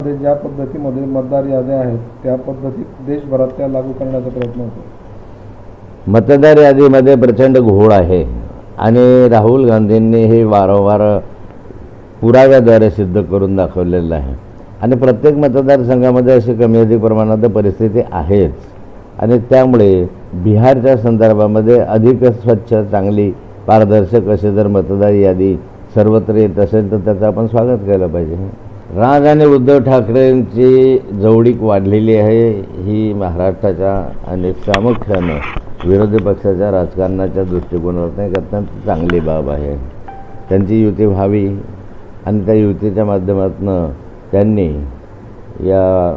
महाराष्ट्रामध्ये ज्या पद्धतीमध्ये मतदार याद्या आहेत त्या पद्धतीत देशभरात त्या लागू करण्याचा प्रयत्न होतो। मतदार यादीमध्ये प्रचंड घोळ आहे आणि राहुल गांधींनी हे वारंवार पुराव्याद्वारे सिद्ध करून दाखवलेलं आहे आणि प्रत्येक मतदारसंघामध्ये अशी कमी अधिक प्रमाणात परिस्थिती आहेच आणि त्यामुळे बिहारच्या संदर्भामध्ये अधिक स्वच्छ, चांगली, पारदर्शक अशी जर मतदार यादी सर्वत्र येत असेल तर त्याचं आपण स्वागत केलं पाहिजे। राज आणि उद्धव ठाकरेंची जवळीक वाढलेली आहे ही महाराष्ट्राच्या आणि प्रामुख्यानं विरोधी पक्षाच्या राजकारणाच्या दृष्टिकोनातून एक अत्यंत चांगली बाब आहे। त्यांची युती व्हावी आणि त्या युतीच्या माध्यमातून त्यांनी या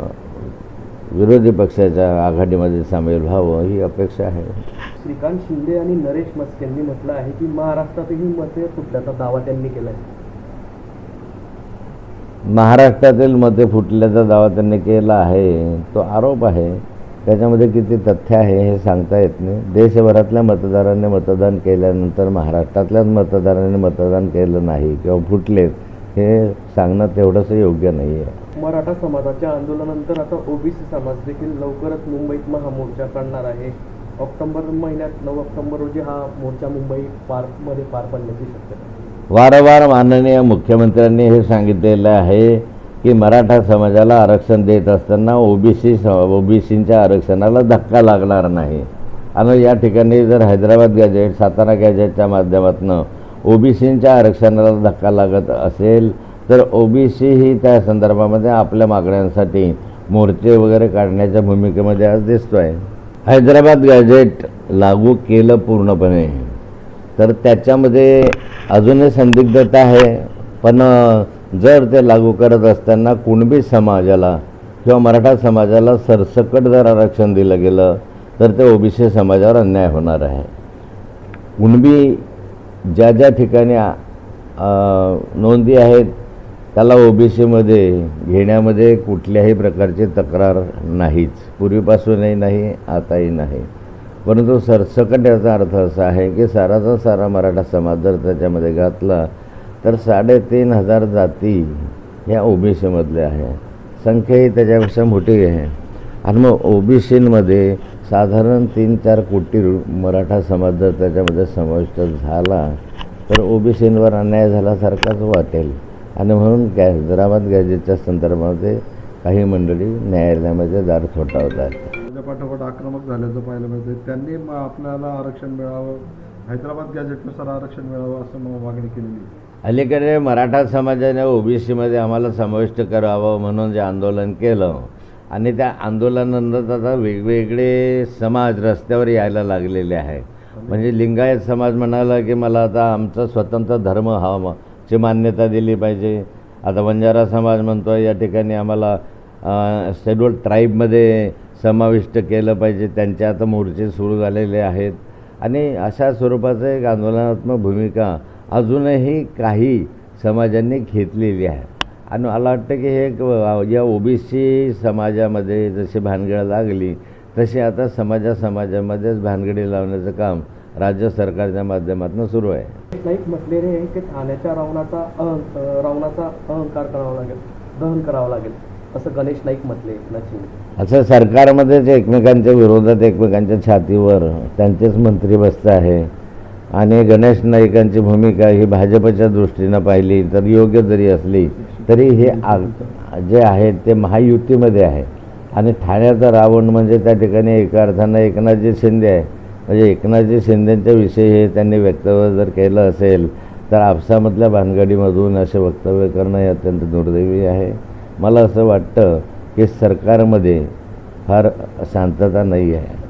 विरोधी पक्षाच्या आघाडीमध्ये सामील व्हावं ही अपेक्षा आहे। श्रीकांत शिंदे आणि नरेश मस्केंनी म्हटलं आहे की महाराष्ट्रातही मते फुटल्याचा दावा त्यांनी केला आहे। महाराष्ट्रातील मते फुटल्याचा दावा त्यांनी केला आहे, तो आरोप आहे। त्याच्यामध्ये किती तथ्य आहे हे सांगता येत नाही। देशभरातल्या मतदारांनी मतदान केल्यानंतर महाराष्ट्रातल्याच मतदारांनी मतदान केलं नाही किंवा फुटलेत हे सांगणं तेवढंसं योग्य नाही आहे। मराठा समाजाच्या आंदोलनानंतर आता ओबीसी समाज देखील लवकरच मुंबईत महामोर्चा काढणार आहे। ऑक्टोबर महिन्यात 9 ऑक्टोबर रोजी हा मोर्चा मुंबई पार्कमध्ये पार पडण्याची शक्यता आहे। वारंवार माननीय मुख्यमंत्र्यांनी हे सांगितलेलं आहे की मराठा समाजाला आरक्षण देत असताना ओबीसींच्या आरक्षणाला धक्का लागणार नाही आणि या ठिकाणी जर हैदराबाद गॅजेट, सातारा गॅजेटच्या माध्यमातून ओबीसींच्या आरक्षणाला धक्का लागत असेल तर ओबीसी ही त्या संदर्भामध्ये आपल्या मागण्यांसाठी मोर्चे वगैरे काढण्याच्या भूमिकेमध्ये आज दिसतो आहे। हैदराबाद गॅजेट लागू केलं पूर्णपणे तर त्याच्यामध्ये अजूनही संदिग्धता आहे, पण जर ते लागू करत असताना कुणबी समाजाला किंवा मराठा समाजाला सरसकट जर आरक्षण दिलं गेलं तर ते ओबीसी समाजावर अन्याय होणार आहे। कुणबी ज्या ज्या ठिकाणी नोंदी आहेत त्याला ओबीसीमध्ये घेण्यामध्ये कुठल्याही प्रकारची तक्रार नाहीच, पूर्वीपासूनही नाही, आताही नाही। परंतु सरसकट याचा अर्थ असा आहे की साराचा सारा मराठा समाज जर त्याच्यामध्ये घातला तर 3500 जाती ह्या ओबीसीमधल्या आहे, संख्या ही त्याच्यापेक्षा मोठी आहे आणि मग ओबीसीमध्ये साधारण 3-4 कोटी मराठा समाज जर त्याच्यामध्ये समाविष्ट झाला तर ओबीसींवर अन्याय झाल्यासारखाच वाटेल आणि म्हणून हैदराबाद गॅजेटच्या संदर्भामध्ये काही मंडळी न्यायालयामध्ये दार ठोठावतात। पाठोपाठ आक्रमक झाल्याचं पाहायला मिळतं। त्यांनी आपल्याला आरक्षण मिळावं, हैदराबाद गॅजेटनुसार आरक्षण मिळावं असं मागणी केलेली। अलीकडे मराठा समाजाने ओबीसीमध्ये आम्हाला समाविष्ट करावं म्हणून जे आंदोलन केलं आणि त्या आंदोलनानंतर आता वेगवेगळे समाज रस्त्यावर यायला लागलेले आहे। म्हणजे लिंगायत समाज म्हणाला की मला आता आमचा स्वतंत्र धर्म हा ची मान्यता दिली पाहिजे। आता बंजारा समाज म्हणतो या ठिकाणी आम्हाला शेड्यूल्ड ट्राईबमध्ये समाविष्ट केलं पाहिजे, त्यांचे आता मोर्चे सुरू झालेले आहेत आणि अशा स्वरूपाचं एक आंदोलनात्मक भूमिका अजूनही काही समाजांनी घेतलेली आहे आणि मला वाटतं की हे या ओबीसी समाजामध्ये जशी भानगड लागली तशी आता समाजामध्येच भानगडी लावण्याचं काम राज्य सरकारच्या माध्यमातून सुरू आहे। नाईक म्हटले रे की ठाण्याच्या रावणाचा अहंकार करावा लागेल, दहन करावं लागेल असं गणेश नाईक म्हटले। असं सरकारमध्येच एकमेकांच्या विरोधात एकमेकांच्या छातीवर त्यांचेच मंत्री बसत आहे आणि गणेश नाईकांची भूमिका ही भाजपच्या दृष्टीनं पाहिली तर योग्य जरी असली तरी हे जे आहेत ते महायुतीमध्ये आहे आणि ठाण्याचा रावण म्हणजे त्या ठिकाणी एका अर्थानं एकनाथजी शिंदे आहे। म्हणजे एकनाथजी शिंदेंच्या विषयी हे त्यांनी वक्तव्य जर केलं असेल तर आपसामधल्या भानगडीमधून असे वक्तव्य करणं हे अत्यंत दुर्दैवी आहे। मला असं वाटतं की सरकारमध्ये फार शांतता नाही आहे।